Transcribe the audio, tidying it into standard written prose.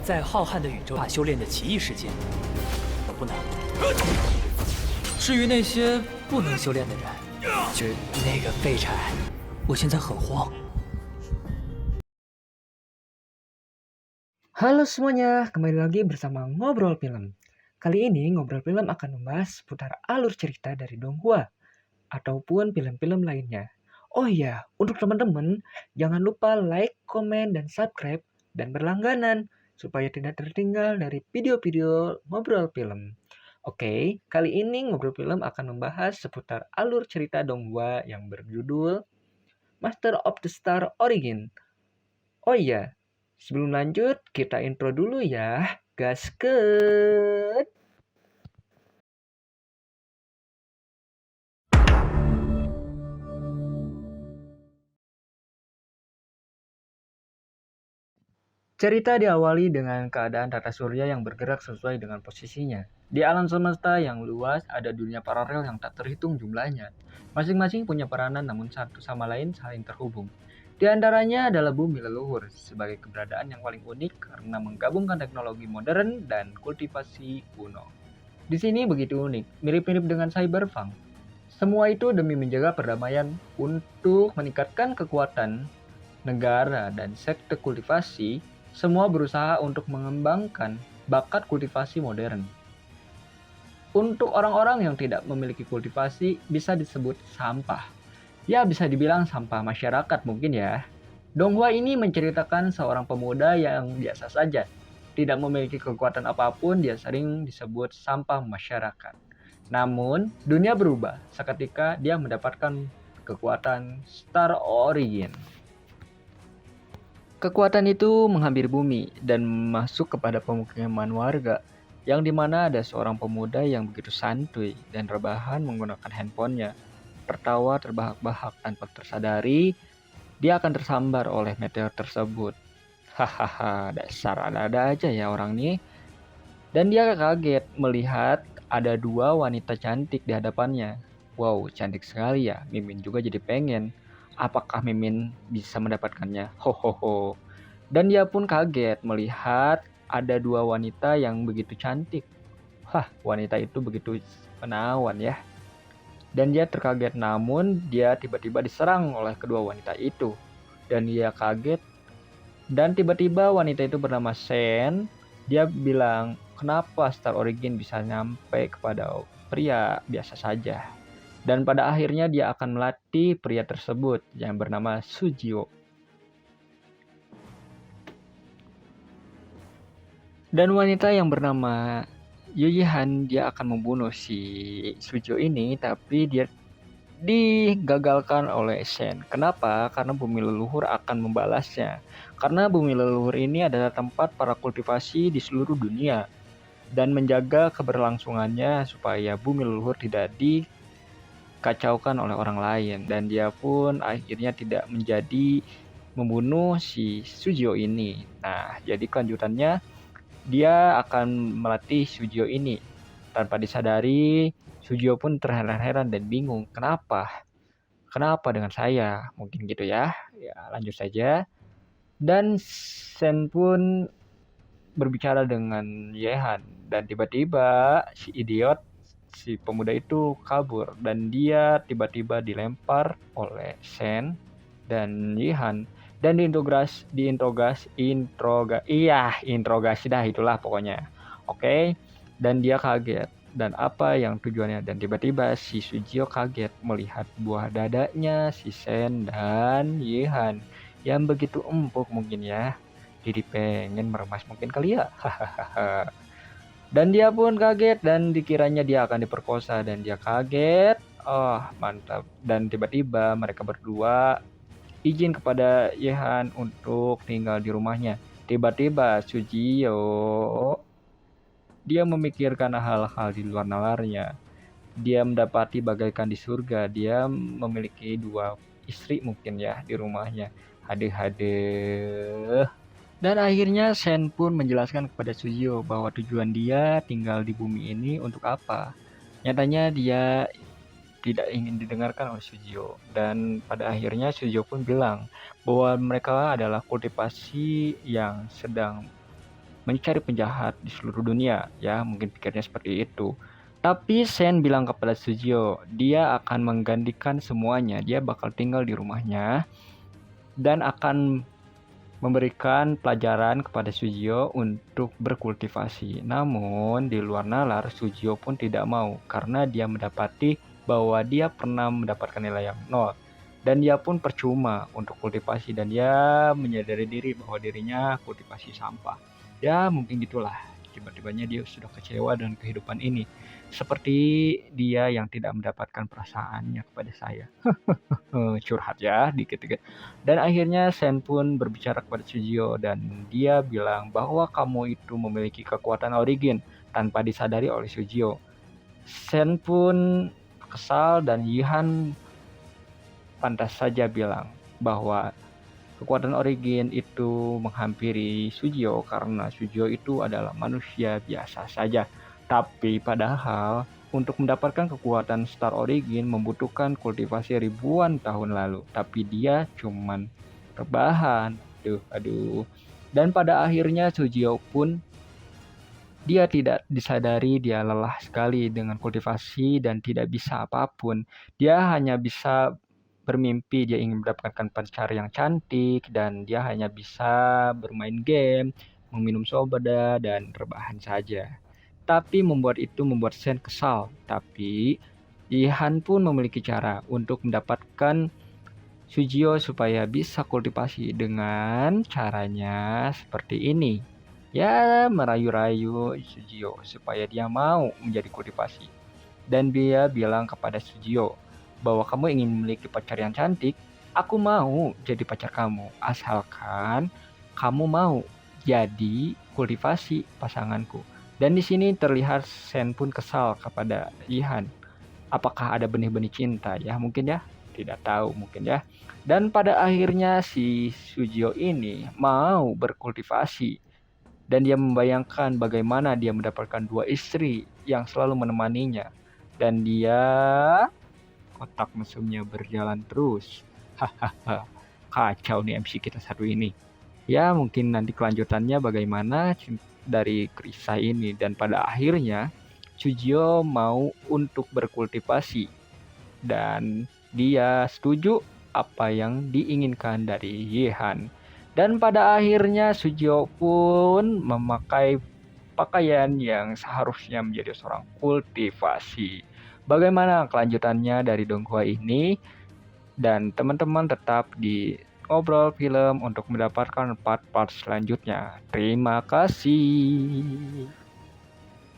在浩瀚的宇宙法修炼的奇异世界，不能。至于那些不能修炼的人，就那个废柴，我现在很慌。 Halo semuanya, kembali lagi bersama Ngobrol Film. Kali ini Ngobrol Film akan membahas seputar alur cerita dari Donghua ataupun film-film lainnya. Oh iya, untuk teman-teman jangan lupa like, komen, dan subscribe dan berlangganan supaya tidak tertinggal dari video-video Ngobrol Film. Oke, kali ini Ngobrol Film akan membahas seputar alur cerita Donghua yang berjudul Master of the Star Origin. Oh iya, sebelum lanjut, kita intro dulu ya. Gasket! Cerita diawali dengan keadaan tata surya yang bergerak sesuai dengan posisinya. Di alam semesta yang luas, ada dunia paralel yang tak terhitung jumlahnya. Masing-masing punya peranan namun satu sama lain saling terhubung. Di antaranya adalah bumi leluhur sebagai keberadaan yang paling unik karena menggabungkan teknologi modern dan kultivasi kuno. Di sini begitu unik, mirip-mirip dengan cyberpunk. Semua itu demi menjaga perdamaian untuk meningkatkan kekuatan negara dan sektor kultivasi. Semua berusaha untuk mengembangkan bakat kultivasi modern. Untuk orang-orang yang tidak memiliki kultivasi bisa disebut sampah. Ya, bisa dibilang sampah masyarakat mungkin ya. Donghua ini menceritakan seorang pemuda yang biasa saja. Tidak memiliki kekuatan apapun, dia sering disebut sampah masyarakat. Namun, dunia berubah seketika dia mendapatkan kekuatan Star Origin. Kekuatan itu menghampiri bumi dan masuk kepada pemukiman warga, yang dimana ada seorang pemuda yang begitu santuy dan rebahan menggunakan handphonenya. Tertawa terbahak-bahak tanpa tersadari, dia akan tersambar oleh meteor tersebut. Hahaha, dasar ada-ada aja ya orang nih. Dan dia kaget melihat ada dua wanita cantik di hadapannya. Wow, cantik sekali ya, Mimin juga jadi pengen. Apakah Mimin bisa mendapatkannya? Hohoho. Dan dia pun kaget melihat ada dua wanita yang begitu cantik. Wanita itu begitu menawan ya. Dan dia terkaget, namun dia tiba-tiba diserang oleh kedua wanita itu. Dan dia kaget. Dan tiba-tiba wanita itu bernama Sen. Dia bilang, kenapa Star Origin bisa nyampe kepada pria biasa saja. Dan pada akhirnya dia akan melatih pria tersebut yang bernama Sujio. Dan wanita yang bernama Yuyihan, dia akan membunuh si Sujio ini, tapi dia digagalkan oleh Shen. Kenapa? Karena bumi leluhur akan membalasnya. Karena bumi leluhur ini adalah tempat para kultivasi di seluruh dunia dan menjaga keberlangsungannya supaya bumi leluhur tidak dikacaukan oleh orang lain. Dan dia pun akhirnya tidak menjadi membunuh si Sujio ini. Nah, jadi kelanjutannya dia akan melatih Sujio ini. Tanpa disadari, Sujio pun terheran-heran dan bingung. Kenapa? Kenapa dengan saya? Mungkin gitu ya. Ya, lanjut saja. Dan Sen pun berbicara dengan Yehan. Dan tiba-tiba si pemuda itu kabur. Dan dia tiba-tiba dilempar oleh Sen dan Yehan. Dan interogasi dah itulah pokoknya. Oke. Dan dia kaget. Dan apa yang tujuannya, dan tiba-tiba si Sujio kaget melihat buah dadanya si Sen dan Yehan yang begitu empuk mungkin ya, jadi pengen meremas mungkin kali ya. Dan dia pun kaget dan dikiranya dia akan diperkosa dan dia kaget. Oh mantap. Dan tiba-tiba mereka berdua izin kepada Yehan untuk tinggal di rumahnya. Tiba-tiba Sujio dia memikirkan hal-hal di luar nalarnya. Dia mendapati bagaikan di surga. Dia memiliki dua istri mungkin ya di rumahnya. Hade-hade. Dan akhirnya Sen pun menjelaskan kepada Sujio bahwa tujuan dia tinggal di bumi ini untuk apa. Nyatanya dia tidak ingin didengarkan oleh Sujio. Dan pada akhirnya Sujio pun bilang bahwa mereka adalah kultivasi yang sedang mencari penjahat di seluruh dunia. Ya, mungkin pikirnya seperti itu. Tapi Sen bilang kepada Sujio, dia akan menggantikan semuanya. Dia bakal tinggal di rumahnya dan akan memberikan pelajaran kepada Sujio untuk berkultivasi. Namun di luar nalar, Sujio pun tidak mau karena dia mendapati bahwa dia pernah mendapatkan nilai yang nol. Dan dia pun percuma untuk kultivasi dan dia menyadari diri bahwa dirinya kultivasi sampah. Ya mungkin gitulah, tiba-tibanya dia sudah kecewa dengan kehidupan ini. Seperti dia yang tidak mendapatkan perasaannya kepada saya. Curhat ya dikit-dikit. Dan akhirnya Sen pun berbicara kepada Sujio dan dia bilang bahwa kamu itu memiliki kekuatan origin tanpa disadari oleh Sujio. Sen pun kesal dan Yihan pantas saja bilang bahwa kekuatan origin itu menghampiri Sujio karena Sujio itu adalah manusia biasa saja. Tapi padahal untuk mendapatkan kekuatan Star Origin membutuhkan kultivasi ribuan tahun lalu. Tapi dia cuman rebahan. Aduh. Dan pada akhirnya Sujio pun dia tidak disadari dia lelah sekali dengan kultivasi dan tidak bisa apapun. Dia hanya bisa bermimpi dia ingin mendapatkan pacar yang cantik dan dia hanya bisa bermain game, meminum soda dan rebahan saja. Tapi membuat Sen kesal. Tapi Ihan pun memiliki cara untuk mendapatkan Sujio supaya bisa kultivasi dengan caranya seperti ini. Ya, merayu-rayu Sujio supaya dia mau menjadi kultivasi. Dan dia bilang kepada Sujio bahwa kamu ingin memiliki pacar yang cantik, aku mau jadi pacar kamu asalkan kamu mau jadi kultivasi pasanganku. Dan di sini terlihat Sen pun kesal kepada Ihan. Apakah ada benih-benih cinta ya? Mungkin ya, tidak tahu mungkin ya. Dan pada akhirnya si Sujio ini mau berkultivasi. Dan dia membayangkan bagaimana dia mendapatkan 2 istri yang selalu menemaninya. Dan dia kotak mesumnya berjalan terus. Hahaha. Kacau nih MC kita satu ini. Ya mungkin nanti kelanjutannya bagaimana dari kisah ini. Dan pada akhirnya Sujio mau untuk berkultivasi. Dan dia setuju apa yang diinginkan dari Yihan. Dan pada akhirnya Sujio pun memakai pakaian yang seharusnya menjadi seorang kultivasi. Bagaimana kelanjutannya dari Donghua ini? Dan teman-teman tetap di Ngobrol Film untuk mendapatkan part-part selanjutnya. Terima kasih.